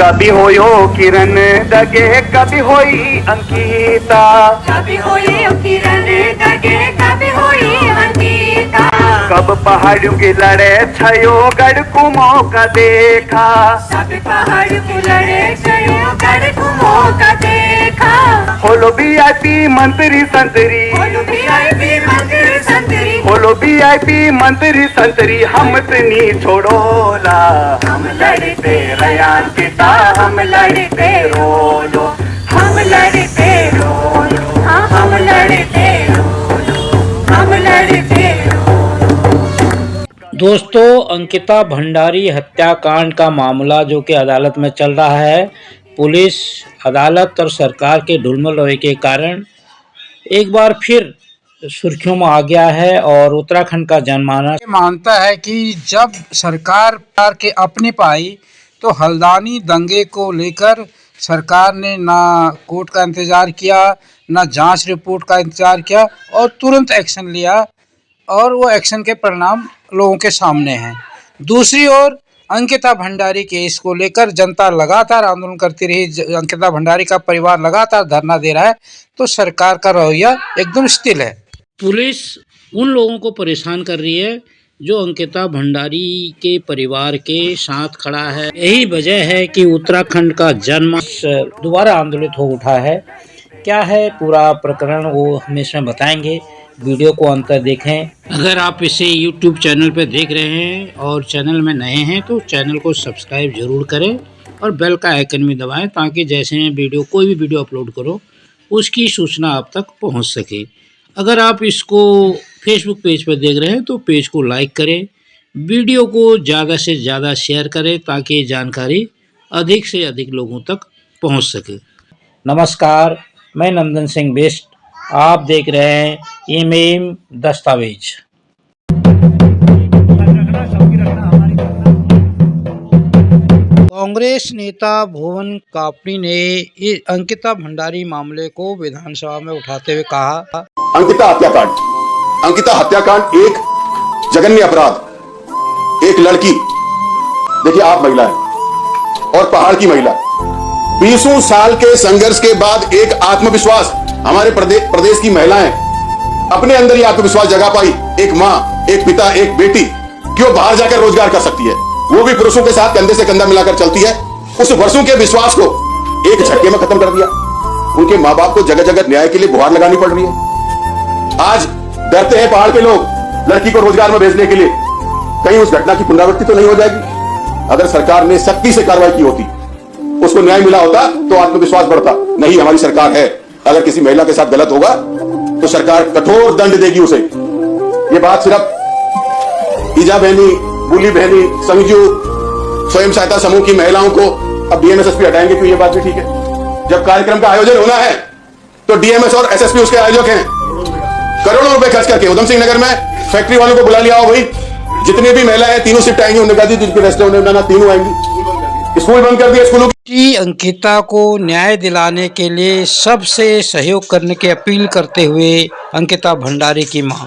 कभी होयो किरण दगे, कभी होई अंकिता, कभी होई किरण दगे, कभी होई अंकिता। कब पहाड़ों की लड़े छयो गढ़ को मौका देखा, सब पहाड़ को लड़े छयो गढ़ को मौका देखा। होलो VIP मंत्री संतरी, होलो VIP मंत्री संतरी, होलो VIP मंत्री संतरी, हम तनी छोड़ोला। हम लड़ते रहे अंकिता, हम लड़ते रोलो, हम लड़ते रोलो, हाँ हम लड़ते रोलो, हम लड़ते रोलो। दोस्तों, अंकिता भंडारी हत्याकांड का मामला जो कि अदालत में चल रहा है, पुलिस, अदालत और सरकार के ढुलमुल के कारण एक बार फिर सुर्खियों में आ गया है और उत्तराखंड का जनमानस मानता है कि जब सरकार के अपनी पाई तो हल्द्वानी दंगे को लेकर सरकार ने ना कोर्ट का इंतज़ार किया, ना जांच रिपोर्ट का इंतज़ार किया और तुरंत एक्शन लिया और वो एक्शन के परिणाम लोगों के सामने हैं। दूसरी ओर अंकिता भंडारी केस को लेकर जनता लगातार आंदोलन करती रही, अंकिता भंडारी का परिवार लगातार धरना दे रहा है, तो सरकार का रवैया एकदम स्थिर है। पुलिस उन लोगों को परेशान कर रही है जो अंकिता भंडारी के परिवार के साथ खड़ा है। यही वजह है कि उत्तराखंड का जनमानस दोबारा आंदोलित हो उठा है। क्या है पूरा प्रकरण वो हम इसमें बताएंगे, वीडियो को अंत तक देखें। अगर आप इसे YouTube चैनल पर देख रहे हैं और चैनल में नए हैं तो चैनल को सब्सक्राइब जरूर करें और बेल का आइकन भी दबाएं ताकि जैसे वीडियो कोई भी वीडियो अपलोड करो उसकी सूचना आप तक पहुंच सके। अगर आप इसको फेसबुक पेज पर देख रहे हैं तो पेज को लाइक करें, वीडियो को ज़्यादा से ज़्यादा शेयर करें ताकि ये जानकारी अधिक से अधिक लोगों तक पहुंच सके। नमस्कार, मैं नंदन सिंह बेस्ट, आप देख रहे हैं एमएम दस्तावेज। कांग्रेस नेता भुवन कापड़ी ने अंकिता भंडारी मामले को विधानसभा में उठाते हुए कहा, अंकिता हत्याकांड, अंकिता हत्याकांड एक जघन्य अपराध, एक लड़की, देखिए आप महिला हैं और पहाड़ की महिला, 20 साल के संघर्ष के बाद एक आत्मविश्वास, हमारे प्रदेश की महिलाएं अपने अंदर ही आत्मविश्वास जगा पाई। एक माँ, एक पिता, एक बेटी क्यों बाहर जाकर रोजगार कर सकती है, वो भी पुरुषों के साथ कंधे से कंधा मिलाकर चलती है। उस वर्षों के विश्वास को एक झटके में खत्म कर दिया। उनके माँ बाप को जगह जगह न्याय के लिए गुहार लगानी पड़ रही है। आज डरते हैं पहाड़ के लोग लड़की को रोजगार में भेजने के लिए, कहीं उस घटना की पुनरावृत्ति तो नहीं हो जाएगी। अगर सरकार ने सख्ती से कार्रवाई की होती, उसको न्याय मिला होता तो आत्मविश्वास बढ़ता। नहीं, हमारी सरकार है, अगर किसी महिला के साथ गलत होगा तो सरकार कठोर दंड देगी उसे। ये बात सिर्फ ईजा बहनी, बुली बहनी, संजू, स्वयं सहायता समूह की महिलाओं को अब डीएम एसएसपी हटाएंगे तो ये बात भी ठीक है। जब कार्यक्रम का आयोजन होना है तो डीएमएस और एसएसपी उसके आयोजक हैं। करोड़ों रुपए खर्च करके उधम सिंह नगर में फैक्ट्री वालों को बुला लिया हो, भाई जितनी भी महिलाएं हैं तीनों शिफ्ट आएंगी, उन्होंने कहा जिनके रेस्ट उन्होंने तीनों आएंगी। स्कूल बंद कर दिए स्कूलों की। अंकिता को न्याय दिलाने के लिए सबसे सहयोग करने की अपील करते हुए अंकिता भंडारी की मां,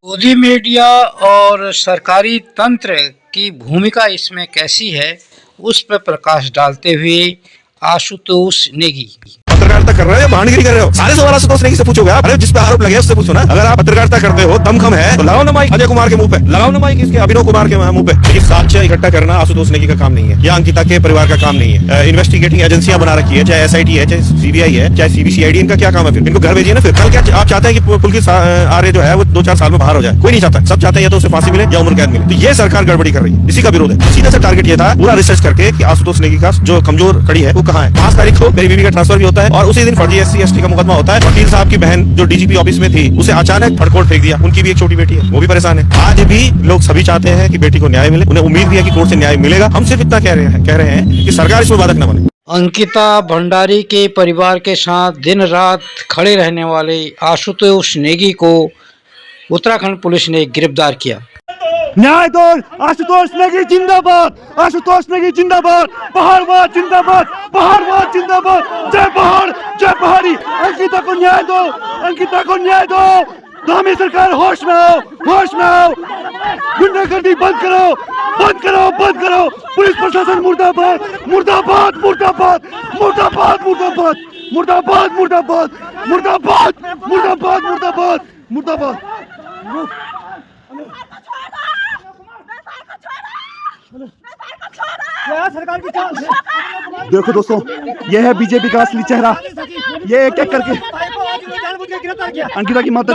मोदी मीडिया और सरकारी तंत्र की भूमिका इसमें कैसी है उस पर प्रकाश डालते हुए आशुतोष नेगी, पत्रकारिता कर रहे हो, भांडगिरी कर रहे हो, सारे सवाल आशुतोष नेगी से पूछोगे आप। अरे जिस पे आरोप लगे उससे पूछो ना। अगर आप पत्रकारिता करते हो, दमखम है तो लगाओ ना माइक अजय कुमार के मुंह पे, लगाओ ना माइक इसके अभिनव कुमार के मुंह पे। ये साक्ष्य इकट्ठा करना आशुतोष नेगी का काम नहीं है, या अंकिता के परिवार का काम नहीं है। इन्वेस्टिगेटिंग एजेंसियां बना रखी है, चाहे SIT है, चाहे CBI है, चाहे CBCID, इनका क्या काम है? फिर इनको घर भेजिए ना। फिर कल क्या आप चाहते हैं कि पुलकित आर्य जो है वो 2-4 साल में बाहर हो जाए? कोई नहीं चाहता। सब चाहते हैं या तो उसे फांसी मिले या उम्र कैद मिले। तो ये सरकार गड़बड़ी कर रही है, इसी का विरोध है। सीधा सा टारगेट ये था पूरा रिसर्च करके कि आशुतोष नेगी का जो कमजोर कड़ी है वो कहाँ है। 5 तारीख को मेरी बीवी का ट्रांसफर भी होता है और उसी दिन फर्जी SC/ST का मुकदमा होता है। वकील साहब की बहन जो DGP ऑफिस में थी उसे अचानक फटकोड़ फेंक दिया। उनकी भी एक छोटी बेटी है, वो भी परेशान है। आज भी लोग सभी चाहते हैं कि बेटी को न्याय मिले, उन्हें उम्मीद भी है कि कोर्ट से न्याय मिलेगा। हम सिर्फ इतना कह रहे हैं कि सरकार इसमें बाधक न बने। अंकिता भंडारी के परिवार के साथ दिन रात खड़े रहने वाले आशुतोष नेगी को उत्तराखंड पुलिस ने गिरफ्तार किया। न्याय दो, आशुतोष नेगी जिंदाबाद, आशुतोष नेगी जिंदाबाद, पहाड़वाद जिंदाबाद, पहाड़वाद जिंदाबाद, जय पहाड़, जय पहाड़ी। अंकिता को न्याय दो, अंकिता को न्याय दो, दामी सरकार होश में आओ, होश में आओ। गुंडागर्दी बंद करो, बंद करो, बंद करो। पुलिस प्रशासन मुर्दाबाद, मुर्दाबाद, मुर्दाबाद, मुर्दाबाद, मुर्दाबाद, मुर्दाबाद, मुर्दाबाद, मुर्दाबाद, मुर्दाबाद, मुर्दाबाद, मुर्दाबाद। देखो दोस्तों, यह है बीजेपी का असली चेहरा। ये एक एक करके अंकिता की माता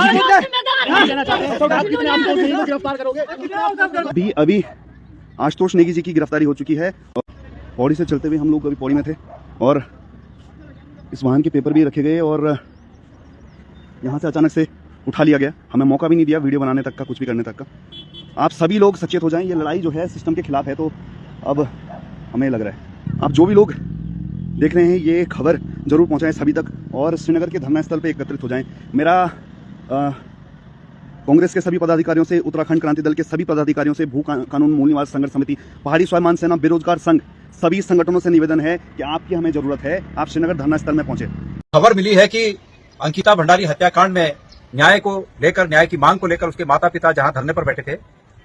जी अभी आशुतोष नेगी जी की गिरफ्तारी हो चुकी है। पौड़ी से चलते हुए हम लोग अभी पौड़ी में थे और इस वाहन के पेपर भी रखे गए और यहाँ से अचानक से उठा लिया गया। हमें मौका भी नहीं दिया वीडियो बनाने तक का, कुछ भी करने तक का। आप सभी लोग सचेत हो जाएं, ये लड़ाई जो है सिस्टम के खिलाफ है। तो अब हमें लग रहा है आप जो भी लोग देख रहे हैं ये खबर जरूर पहुंचाएं सभी तक और श्रीनगर के धरना स्थल पे एकत्रित हो जाएं। मेरा कांग्रेस के सभी पदाधिकारियों से, उत्तराखंड क्रांति दल के सभी पदाधिकारियों से, भू कानून मूल निवास संघर्ष समिति, पहाड़ी स्वाभिमान सेना, बेरोजगार संघ, सभी संगठनों से निवेदन है कि आपकी हमें जरूरत है, आप श्रीनगर धरना स्थल में पहुंचे। खबर मिली है कि अंकिता भंडारी हत्याकांड में न्याय को लेकर, न्याय की मांग को लेकर उसके माता पिता जहां धरने पर बैठे थे,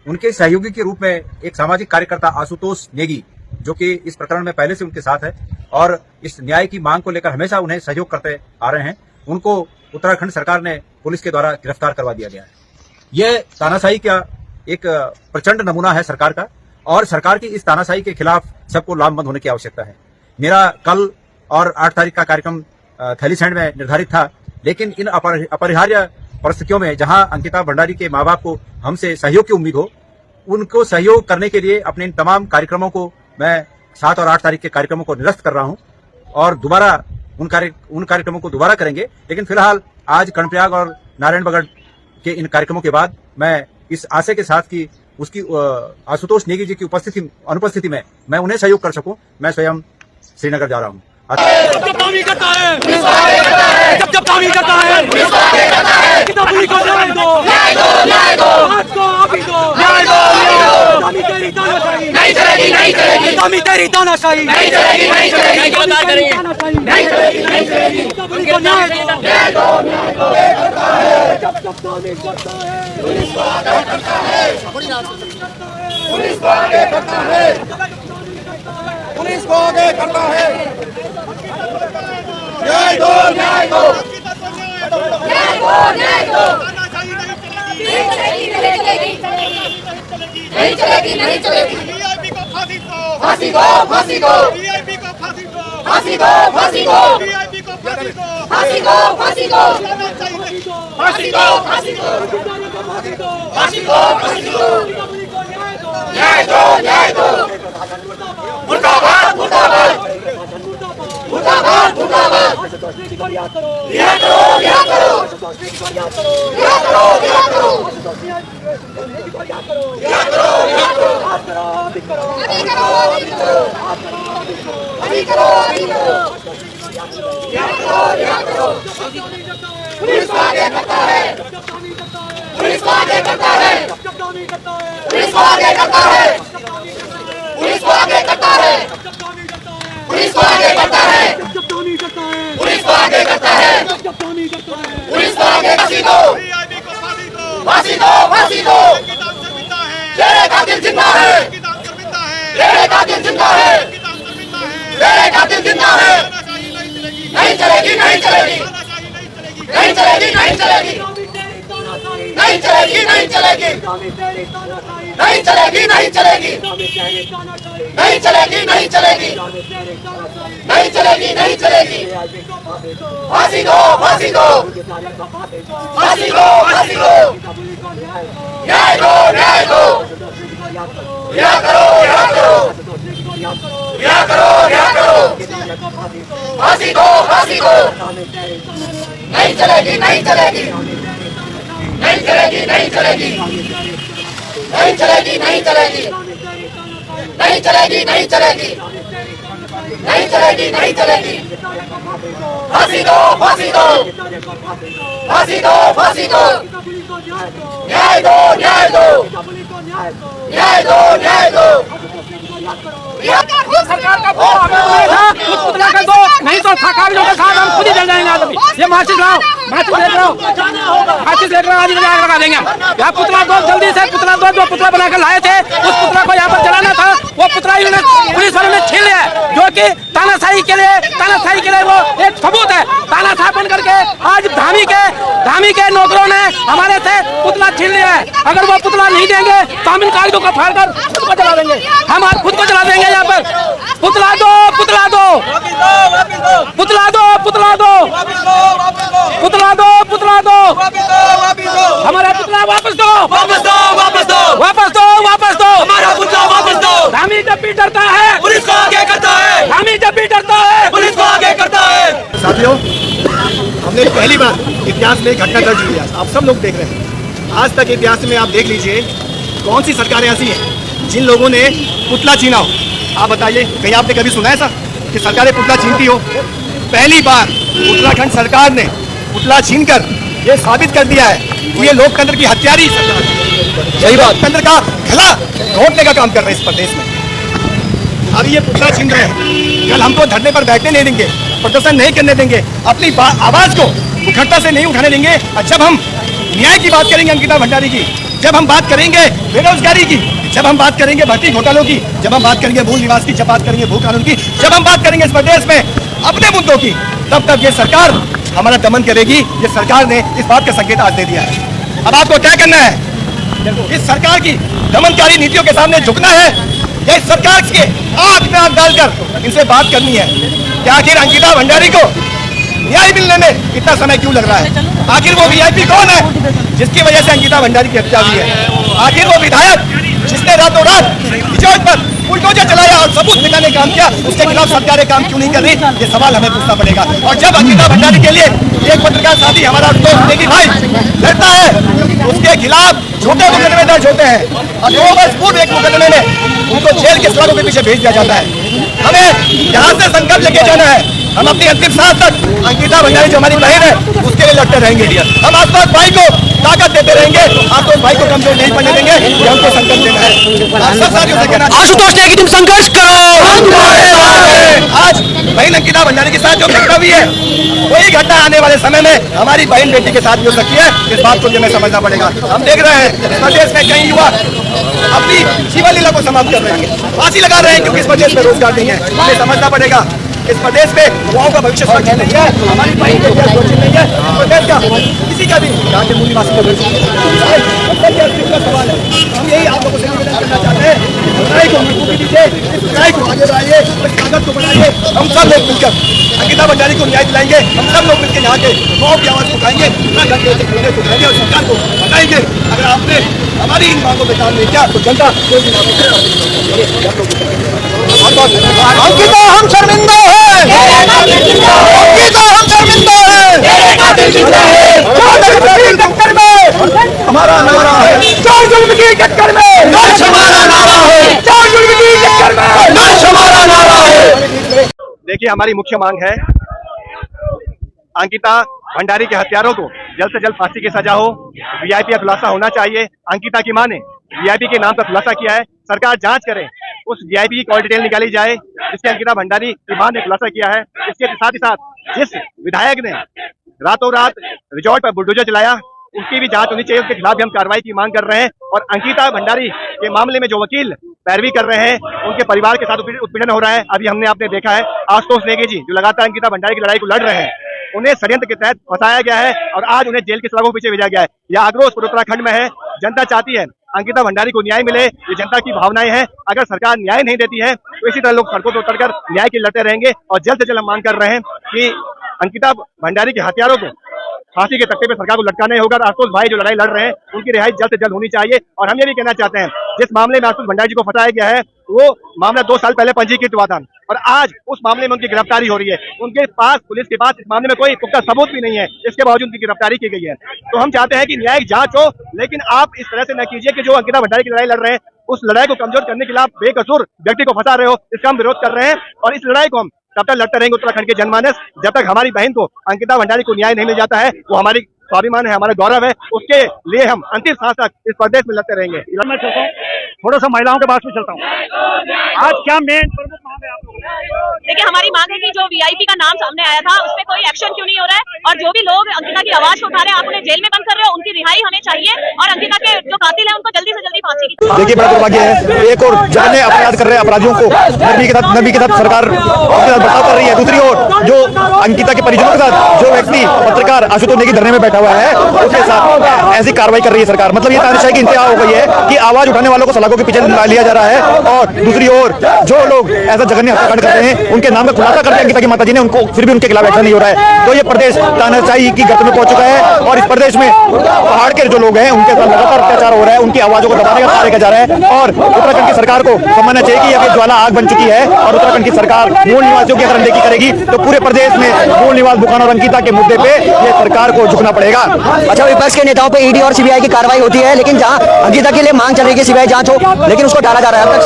उनके सहयोगी के रूप में एक सामाजिक कार्यकर्ता आशुतोष नेगी, जो कि इस प्रकरण में पहले से उनके साथ है और इस न्याय की मांग को लेकर हमेशा उन्हें सहयोग करते आ रहे हैं, उनको उत्तराखंड सरकार ने पुलिस के द्वारा गिरफ्तार करवा दिया गया है। यह तानाशाही का एक प्रचंड नमूना है सरकार का और सरकार की इस तानाशाही के खिलाफ सबको लामबंद होने की आवश्यकता है। मेरा कल और 8 तारीख का कार्यक्रम थैलीसैंड में निर्धारित था, लेकिन इन अपरिहार्य परिस्थितियों में जहां अंकिता भंडारी के माँ बाप को हमसे सहयोग की उम्मीद हो, उनको सहयोग करने के लिए अपने इन तमाम कार्यक्रमों को मैं 7 और 8 तारीख के कार्यक्रमों को निरस्त कर रहा हूं और दोबारा उन कार्यक्रमों को दोबारा करेंगे। लेकिन फिलहाल आज कर्णप्रयाग और नारायणबगड़ के इन कार्यक्रमों के बाद मैं इस आशय के साथ कि उसकी आशुतोष नेगी जी की अनुपस्थिति में मैं उन्हें सहयोग कर सकूं, मैं स्वयं श्रीनगर जा रहा हूं। जब तामी करता है, जब तामी करता है, किताबी को न्याय दो, न्याय दो, न्याय दो, आज को अभी दो, न्याय दो, तामी तेरी तानाशाही नहीं चलेगी, नहीं चलेगी, तामी तेरी तानाशाही नहीं चलेगी, नहीं चलेगी, गिरफ्तार करेंगे, नहीं चलेगी, नहीं चलेगी, किताबी को न्याय दो, न्याय दो, न्याय दो, करता है, जब तामी करता है, पुलिस को आगे करता है, पुलिस को आगे करता है, पुलिस को आगे करता है। न्याय दो, न्याय दो, न्याय दो, न्याय दो, नहीं चलेगी, नहीं चलेगी, नहीं चलेगी, नहीं चलेगी, फांसी दो, फांसी दो, फांसी दो, फांसी दो, फांसी दो, फांसी दो, फांसी दो, फांसी दो, फांसी दो, फांसी दो, न्याय दो, न्याय दो, मुर्दाबाद, मुर्दाबाद, मुर्दाबाद, मुर्दाबाद, रिहा करो, रिहा करो, रिहा करो, रिहा करो, रिहा करो, रिहा करो, रिहा करो, रिहा करो, हाथ करो, अभी करो, अभी करो, अभी करो, हाथ करो, अभी करो, अभी करो, रिहा करो, रिहा करो, पुलिस को आगे करता है, पुलिस को आगे करता है, पुलिस को आगे करता है, पुलिस को आगे करता है, पुलिस को आगे करता है, पुलिस को आगे करता है, पुलिस को आगे फांसी दो, फांसी दो, फांसी दो, तेरे कातिल जिंदा है, तेरे कातिल जिंदा है, तेरे कातिल जिंदा है, नहीं चलेगी, नहीं चलेगी, नहीं चलेगी, नहीं चलेगी, नहीं चलेगी, नहीं चलेगी, नहीं चलेगी, नहीं चलेगी, नहीं चलेगी, नहीं चलेगी, नहीं चलेगी, नहीं चलेगी, फांसी दो, फांसी दो, फांसी दो, फांसी दो, न्याय दो, न्याय दो, रिहा करो, रिहा करो, रिहा करो, रिहा करो, फांसी दो, फांसी दो, नहीं चलेगी, नहीं चलेगी, नहीं चलेगी, नहीं चलेगी, नहीं चलेगी, नहीं चलेगी, नहीं चलेगी, नहीं चलेगी, नहीं चलेगी, नहीं चलेगी, फांसी दो, फांसी दो, फांसी दो, फांसी दो, न्याय दो, न्याय दो, न्याय दो, न्याय दो, सरकार का उस पुतला कर दो, नहीं तो कागजों के साथ हम खुद ही जल जाएंगे। आज अभी ये माचिस लाओ, माचिस देख रहा हूँ, माचिस देख रहा हूँ, आज आग लगा देंगे। यहाँ पुतला दो, जल्दी से पुतला दो। जो पुतला बनाकर लाए थे उस पुतला को यहाँ पर जलाना था, वो पुतला पुलिस वालों ने छीन लिया, जो कि तानाशाही के लिए वो एक सबूत है। तानाशाह बन करके आज धामी के नौकरों ने हमारे से पुतला छीन लिया है। अगर वो पुतला नहीं देंगे तो हम इन कागजों को फाड़ कर खुद को जला देंगे, हम आज खुद को जला देंगे। यहाँ पर पुतला दो, पुतला दो, पुतला दो, पुतला दो, पुतला दो, पुतला दो, हमारा पुतला वापस दो, वापस दो, वापस दो, वापस दो, वापस दो, हमारा पुतला वापस दो। धामी जब भी डरता है पुलिस को आगे करता है, धामी जब भी डरता है पुलिस को आगे करता है। साथियों, हमने पहली बार इतिहास में घटना दर्ज हुई है, आप सब लोग देख रहे हैं। आज तक इतिहास में आप देख लीजिए कौन सी सरकारें ऐसी हैं जिन लोगों ने पुतला छीना हो। आप बताइए, कहीं आपने कभी सुना है ऐसा कि सरकारें पुतला छीनती हो? पहली बार उत्तराखंड सरकार ने पुतला छीनकर ये साबित कर दिया है कि ये लोकतंत्र की हत्यारी सरकार है। सही बात, लोकतंत्र का गला घोटने का काम कर रहे हैं इस प्रदेश में। अब ये पुतला छीन रहे हैं, कल हमको धरने पर बैठने नहीं देंगे, प्रदर्शन नहीं करने देंगे, अपनी आवाज को मुखरता से नहीं उठाने देंगे। और जब हम न्याय की बात करेंगे अंकिता भंडारी की, जब हम बात करेंगे बेरोजगारी की, जब हम बात करेंगे भर्ती घोटालों की, जब हम बात करेंगे मूल निवास की, जब बात करेंगे भू कानून की, जब हम बात करेंगे इस प्रदेश में अपने मुद्दों की, तब तक ये सरकार हमारा दमन करेगी। ये सरकार ने इस बात का संकेत आज दे दिया है। अब आपको क्या करना है? इस सरकार की दमनकारी नीतियों के सामने झुकना है या इस सरकार के आंख में आंख डालकर इनसे बात करनी है कि आखिर अंकिता भंडारी को न्याय मिलने में इतना समय क्यों लग रहा है? आखिर वो वीआईपी कौन है जिसकी वजह से अंकिता भंडारी की हत्या हुई है? आखिर वो विधायक जिसने रातों रात विजय पर बुलडोजर चलाया और सबूत मिटाने काम किया, उसके खिलाफ सरकारें काम क्यों नहीं कर रही? ये सवाल हमें पूछना पड़ेगा। और जब अंकिता भंडारी के लिए एक पत्रकार साथी हमारा आशुतोष नेगी भाई लड़ता है, उसके खिलाफ छोटे मुकदमे दर्ज होते हैं और 2 वर्ष पूर्व एक मुकदमे में उनको जेल के सलाखों के पीछे भेज दिया जाता है। हमें यहाँ से संकल्प लेके जाना है, हम अपनी अंतिम सांस तक अंकिता भंडारी जो हमारी बहन है उसके लिए लड़ते रहेंगे। हम आशुतोष भाई को ताकत देते रहेंगे, आशुतोष भाई को कमजोर नहीं पड़ने देंगे। ये हमको संकल्प लेना है। आप सब साथियों से कहना, आशुतोष नेगी तुम संघर्ष करो, हम तुम्हारे साथ हैं। आज बहन अंकिता भंडारी के साथ जो घटना हुई है, वही घटना आने वाले समय में हमारी बहन बेटी के साथ भी हो सकती है। इस बात को हमें समझना पड़ेगा। हम देख रहे हैं प्रदेश में कई युवा अपनी जीवन लीला को समाप्त कर रहे हैं, फांसी लगा रहे हैं क्योंकि इस प्रदेश में रोजगार नहीं है। हमें समझना पड़ेगा इस प्रदेश में युवाओं का भविष्य सुरक्षित नहीं है, हमारी बहन बेटियां सुरक्षित नहीं है, प्रदेश का किसी का भी यहाँ के मूल निवासी का भविष्य सवाल है। हम यही आप लोगों से निवेदन करना चाहते हैं, लड़ाई को मजबूती दीजिए, इस लड़ाई को आगे बढ़ाइए, इस ताकत को बढ़ाइए। हम सब लोग मिलकर अंकिता भंडारी को न्याय दिलाएंगे। हम सब लोग मिलकर यहाँ के गाँव की आवाज उठाएंगे, और सरकार को बताएंगे अगर आपने हमारी इन मांगों पे काम नहीं किया तो जनता कोई भी अंकिता हम शर्मिंदा है, अंकिता हम शर्मिंदा है। टक्कर में हमारा नारा है, चार जुल्म की टक्कर में लाश हमारा नारा है, चार जुल्म की टक्कर में लाश हमारा नारा है। देखिए, हमारी मुख्य मांग है अंकिता भंडारी के हत्यारों को जल्द से जल्द फांसी की सजा हो, वीआईपी का खुलासा होना चाहिए। अंकिता की मां ने वीआईपी के नाम पर खुलासा किया है, सरकार जांच करे, उस वीआईपी की कॉल डिटेल निकाली जाए जिसके अंकिता भंडारी की मां ने खुलासा किया है। इसके साथ ही साथ जिस विधायक ने रातों रात रिजॉर्ट पर बुलडोजर चलाया, उसकी भी जांच होनी चाहिए, उसके खिलाफ भी हम कार्रवाई की मांग कर रहे हैं। और अंकिता भंडारी के मामले में जो वकील पैरवी कर रहे हैं, उनके परिवार के साथ उत्पीड़न हो रहा है। अभी हमने आपने देखा है आशुतोष नेगी जी जो लगातार अंकिता भंडारी की लड़ाई को लड़ रहे हैं, उन्हें षड्यंत्र के तहत फंसाया गया है और आज उन्हें जेल के सलाखों पीछे भेजा गया है। यह आक्रोश पूरे उत्तराखंड में है। जनता चाहती है अंकिता भंडारी को न्याय मिले, ये जनता की भावनाएं हैं। अगर सरकार न्याय नहीं देती है तो इसी तरह लोग सड़कों पर उतरकर न्याय के लड़ते रहेंगे। और जल्द से जल्द हम मांग कर रहे हैं कि अंकिता भंडारी के हत्यारों को फांसी के तख्ते पे सरकार को लटकाना होगा। आशुतोष भाई जो लड़ाई लड़ रहे हैं उनकी रिहाई जल्द से जल्द होनी चाहिए। और हम ये भी कहना चाहते हैं, जिस मामले में आशुतोष भंडारी जी को फंसाया गया है वो मामला 2 साल पहले पंजीकृत हुआ था और आज उस मामले में उनकी गिरफ्तारी हो रही है। उनके पास, पुलिस के पास इस मामले में कोई पुख्ता सबूत भी नहीं है, इसके बावजूद उनकी गिरफ्तारी की गई है। तो हम चाहते हैं कि न्यायिक जांच हो, लेकिन आप इस तरह से न कीजिए कि जो अंकिता भंडारी की लड़ाई लड़ रहे हैं उस लड़ाई को कमजोर करने के लिए आप बेकसूर व्यक्ति को फंसा रहे हो। इसका हम विरोध कर रहे हैं और इस लड़ाई को हम तब तक लड़ते रहेंगे उत्तराखंड के जनमानस, जब तक हमारी बहन को अंकिता भंडारी को न्याय नहीं मिल जाता है। वो हमारी स्वाभिमान है, हमारा गौरव है, उसके लिए हम अंतिम सांस तक इस प्रदेश में लड़ते रहेंगे। मैं चलता हूँ, थोड़ा सा महिलाओं के पास में चलता हूँ। आज क्या मेन प्रमुख मांग है आप लोगों की? देखिए, हमारी मांग है कि जो वीआईपी का नाम सामने आया था उस पर कोई एक्शन क्यों नहीं हो रहा है, और जो भी लोग अंकिता की आवाज को उठा रहे हैं, आप उन्हें जेल में बंद कर रहे हो, उनकी रिहाई हमें चाहिए, और अंकिता के जो कातिल है उनको जल्दी से जल्दी फांसी की। देखिए, बड़ा दुर्भाग्य है, एक और जघन्य अपराध कर रहे अपराधियों को नबी के साथ सरकार बर्ताव कर रही है। दूसरी ओर जो अंकिता के परिजनों के साथ जो व्यक्ति पत्रकार आशुतोष नेगी धरने में बैठा हुआ है, उसके साथ ऐसी कार्रवाई कर रही है सरकार। मतलब ये तानाशाही की इंतहा हो गई है कि आवाज उठाने वालों को सलाखों के पीछे लिया जा रहा है, और दूसरी ओर जो लोग ऐसा जघन्य हत्याकांड करते हैं उनके नाम का खुलासा करते हैं अंकिता की माता जी ने, उनको फिर भी उनके खिलाफ एक्शन नहीं हो रहा है। तो ये प्रदेश तानाशाही की गर्त में पहुंच चुका है, और इस प्रदेश में पहाड़ के जो लोग हैं उनके साथ लगातार अत्याचार हो रहा है, उनकी आवाजों को दबाने का कार्य किया जा रहा है। और उत्तराखंड की सरकार को समझना चाहिए कि अब ज्वाला आग बन चुकी है, और उत्तराखंड की सरकार मूल निवासियों की अगर अनदेखी करेगी तो पूरे प्रदेश में मूल निवास बुखान और अंकिता के मुद्दे पे ये सरकार को झुकना पड़ेगा। अच्छा, विपक्ष के नेताओं पे ईडी और सीबीआई की कार्रवाई होती है, लेकिन जहां अंकिता के लिए मांग चल रही है सीबीआई जांच हो, लेकिन उसको टाला जा रहा है। अब तक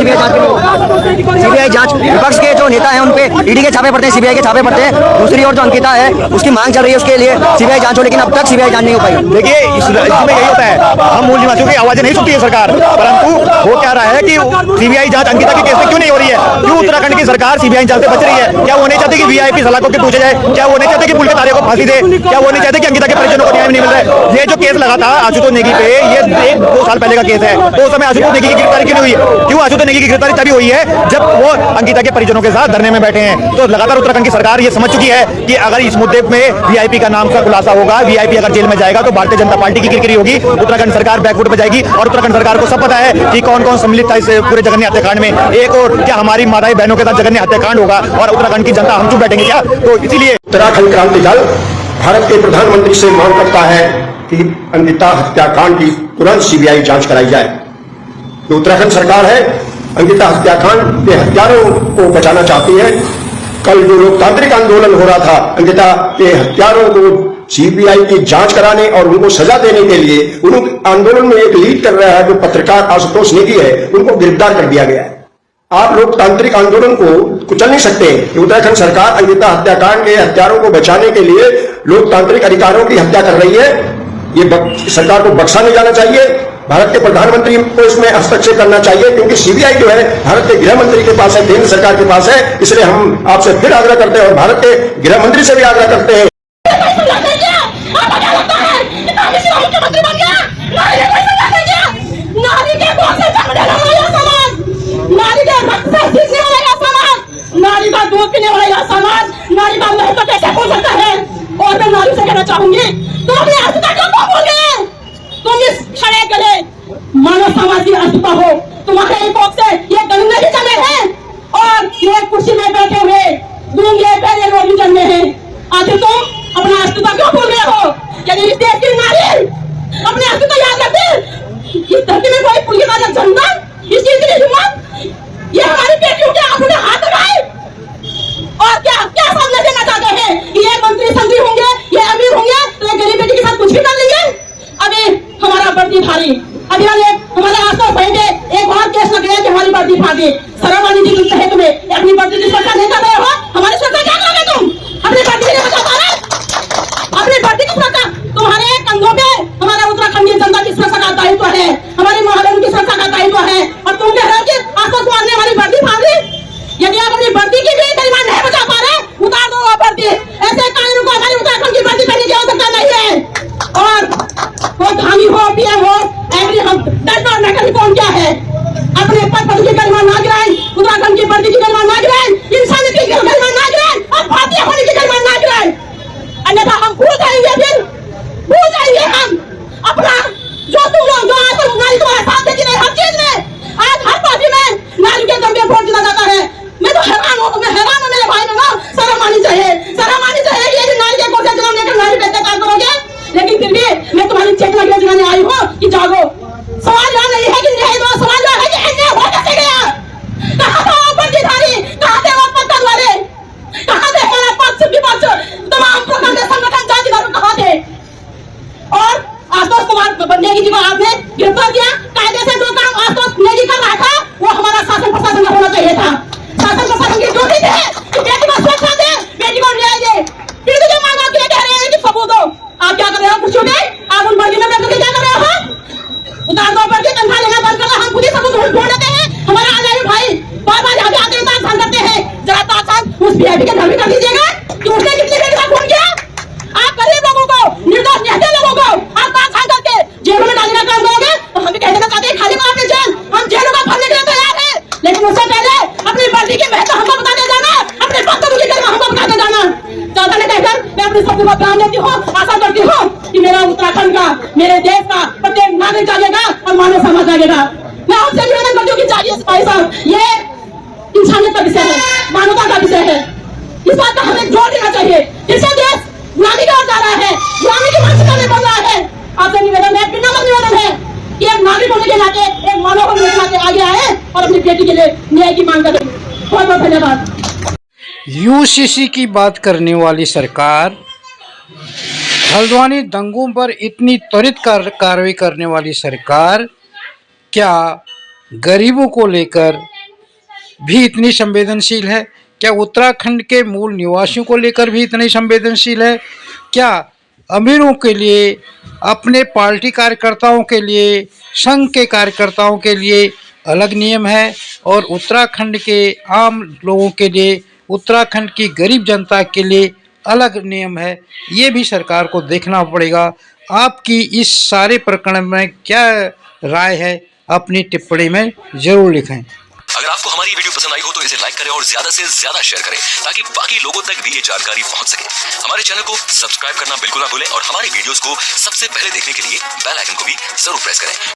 सीबीआई जांच विपक्ष के जो नेता हैं उन पे ईडी के छापे पड़ते हैं, सीबीआई के छापे पड़ते हैं। दूसरी ओर जो अंकिता है उसकी मांग चल रही है उसके लिए सीबीआई जांच हो, लेकिन अब तक सीबीआई जांच नहीं हो पाई। देखिए, इसमें यही होता है, हम मूल निवासियों की आवाजें नहीं सुनती है सरकार, परंतु वो क्या रहा है कि सीबीआई जांच अंकिता के केस में क्यों नहीं हो रही है? क्यों उत्तराखंड की सरकार सीबीआई जांच से बच रही है? क्या वो नहीं चाहती कि वीआईपी सलाखों के पूछे जाए? क्या वो नहीं चाहते कि पुल के तारे को फांसी दे? क्या वो नहीं चाहते कि अंकिता के परिजनों को न्याय नहीं मिल रहा है? ये जो केस लगा था आशुतोष नेगी पे, ये 1-2 साल पहले का केस है, तो उस समय आशुतोष नेगी की गिरफ्तारी क्यों नहीं हुई? क्यों आशुतोष नेगी की गिरफ्तारी तभी हुई है जब वो अंकिता के परिजनों के साथ धरने में बैठे हैं। तो लगातार उत्तराखंड की सरकार ये समझ चुकी है कि अगर इस मुद्दे में वीआईपी का नाम का खुलासा होगा, वीआईपी अगर जेल में जाएगा तो भारतीय जनता पार्टी की किरकिरी होगी, उत्तराखंड सरकार बैकफुट पे जाएगी। और उत्तराखंड सरकार को सब पता है कि कौन कौन सम्मिलित था इस पूरे जघन्य हत्याकांड में। एक और क्या हमारी माताएं बहनों के साथ जघन्य हत्याकांड होगा और उत्तराखंड की जनता हम चुप बैठेंगे क्या? तो इसीलिए उत्तराखंड क्रांति दल भारत के प्रधानमंत्री से मांग करता है कि अंकिता हत्याकांड की तुरंत सीबीआई जांच कराई जाए। तो उत्तराखंड सरकार है अंकिता हत्याकांड के हत्यारों को बचाना चाहती है। कल जो लोकतांत्रिक आंदोलन हो रहा था अंकिता के हत्यारों को सीबीआई की जांच कराने और उनको सजा देने के लिए, उन आंदोलन में एक लीड कर रहा है जो पत्रकार आशुतोष नेगी है, उनको गिरफ्तार कर दिया गया है। आप लोकतांत्रिक आंदोलन को कुचल नहीं सकते कि उत्तराखंड सरकार अंकिता हत्याकांड के हत्यारों को बचाने के लिए लोकतांत्रिक अधिकारों की हत्या कर रही है। ये सरकार को बख्शा नहीं जाना चाहिए। भारत के प्रधानमंत्री को इसमें हस्तक्षेप करना चाहिए, क्योंकि सीबीआई जो है भारत के गृह मंत्री के पास है, केंद्र सरकार के पास है। इसलिए हम आपसे फिर आग्रह करते हैं और भारत के गृह मंत्री से भी आग्रह करते हैं। नारी का दूध पीने वाला यह समाज नारी का महत्व कैसे भूल सकता है? और मैं नारी से कहना चाहूंगी, तुम अपनी अस्तित्व क्यों भूल गए? तुम इस क्षण के लिए मानव समाज की अस्तित्व हो। तुम्हारे रिपोर्ट से ये गंदे भी जमे हैं और ये कुर्सी में बैठे हुए गूंगे पहले लोग भी जमे हैं। आखिर तुम अपना अस्तित्व क्यों भूल गए हो? यदि इस देश की नारी अपने अस्तित्व याद रखते, इस धरती में कोई पुलिस वाला जनता, इस चीज की हिम्मत, ये हमारी बेटियों के आंखों में हाथ लगाए और क्या क्या सामने देना चाहते हैं? ये मंत्री संतरी होंगे, ये अमीर होंगे तो ये गरीब बेटी के साथ कुछ भी कर लेंगे। अभी हमारा वर्दी भारी, अभी हमारे आसपास बहने एक और केस लग गया कि हमारी वर्दी भारी। सरवानी जी कहे तुम्हें अपनी वर्दी की सुरक्षा नहीं कर रहे हो, हमारी सुरक्षा क्या करोगे तुम? अपनी वर्दी नहीं बचा पा रहे, अपनी वर्दी की सुरक्षा तुम्हारे कंधों पे हमारे उत्तराखंड की जनता की सुरक्षा का दायित्व है, हमारी महारानी की सुरक्षा का दायित्व है। और तुम कह रहे हो कि आसपास मारने हमारी वर्दी भारी। यदि आप अपनी वर्दी की भी गरिमा नहीं बचा पा रहे, उतार दो वो वर्दी। ऐसे कानून को हमारी उत्तराखंड की वर्दी पहनने की आवश्यकता नहीं है। और वो धामी हो, पीएम हो, एवरी हम डर नगर कौन क्या है? अपने पद पद की गरिमा ना गिराएं, उत्तराखंड की वर्दी की गरिमा ना गिराएं, इंसानियत की गरिमा ना गिराएं और भारतीय होने की गरिमा ना गिराएं। अन्यथा हम भूल जाएंगे, फिर भूल जाएंगे हम अपना जो तुम लोग जो आज नारी तुम्हारे साथ देती रहे हर चीज में। आज हर पार्टी में नारी के दम पे वोट दिया जाता है। मैं तो हैरान हूँ मेरे भाई में ना शर्म आनी चाहिए, शर्म आनी चाहिए। ये भी नारी के कोटे चुनाव लेकर नारी पे अत्याचार करोगे, लेकिन फिर भी मैं तुम्हारी चेतना के जगाने आई हूँ कि जागो। सवाल यह नहीं है कि नहीं दो, सवाल यह है कि अन्याय हो कैसे गया? कहाँ था वो वर्दीधारी, कहाँ थे वो पत्थर वाले, कहाँ थे हमारा पक्ष विपक्ष तमाम प्रकार के संगठन जातिवादी कहाँ थे? और आशुतोष कुमार नेगी जी को आपने गिरफ्तार किया, कायदे से जो काम आशुतोष नेगी कर रहा था वो हमारा शासन प्रशासन का होना चाहिए था। शासन प्रशासन की ड्यूटी है कि बेटी को सुरक्षा दे, बेटी को न्याय दे। फिर जो मांगा के कह रहे हैं कि सबूत दो, आप क्या कर रहे हो? कुछ उतार दो पड़ के तनख्वाह लेना बंद कर दो, हम खुद ही सब ढूंढ लेते हैं। हमारा आजादी भाई बार-बार यहाँ पे आते हैं, ताक करते हैं। जरा ताक उस वीआईपी के घर में कर दीजिएगा कि उसने कितने बेटी का खून किया। आप गरीब लोगों को, निर्दोष निहत्थे लोगों को आप ताक करके जेलों में डालने का काम करोगे तो हम भी कहने का चाहते हैं खाली को आपने जेल, हम जेलों का भरने के लिए तैयार है, लेकिन उससे पहले अपनी वर्दी की महत्व हमको बताते जाना, अपने बदतमीजी के हमको बताते जाना। चाचा ने कहकर मैं अपनी शब्द को ध्यान देती हूँ, आशा करती हूँ कि मेरा उत्तराखंड का, मेरे देश का प्रत्येक नागरिक जागेगा और मानव समाज जागेगा। मैं आपसे निवेदन करती हूँ कि चाहिए सिपाही साहब, ये इंसानियत का विषय है, मानवता का विषय है, इस बात का हमें जोर देना चाहिए। जिससे देश गुलामी की ओर जा रहा है, गुलामी की मानसिकता में बढ़ रहा है। आपसे निवेदन है, विनम्र निवेदन है कि एक नागरिक होने के नाते, एक मानव होने के नाते आगे आए और अपनी बेटी के लिए न्याय की मांग करें। बहुत बहुत धन्यवाद। यूसीसी की बात करने वाली सरकार, हल्द्वानी दंगों पर इतनी त्वरित कार्रवाई करने वाली सरकार क्या गरीबों को लेकर भी इतनी संवेदनशील है? क्या उत्तराखंड के मूल निवासियों को लेकर भी इतनी संवेदनशील है? क्या अमीरों के लिए, अपने पार्टी कार्यकर्ताओं के लिए, संघ के कार्यकर्ताओं के लिए अलग नियम है और उत्तराखंड के आम लोगों के लिए, उत्तराखंड की गरीब जनता के लिए अलग नियम है? ये भी सरकार को देखना पड़ेगा। आपकी इस सारे प्रकरण में क्या राय है, अपनी टिप्पणी में जरूर लिखें। अगर आपको हमारी वीडियो पसंद आई हो तो इसे लाइक करें और ज्यादा से ज्यादा शेयर करें ताकि बाकी लोगों तक भी ये जानकारी पहुंच सके। हमारे चैनल को सब्सक्राइब करना बिल्कुल ना भूलें और हमारी वीडियोस को सबसे पहले देखने के लिए बेल आइकन को भी जरूर प्रेस करें।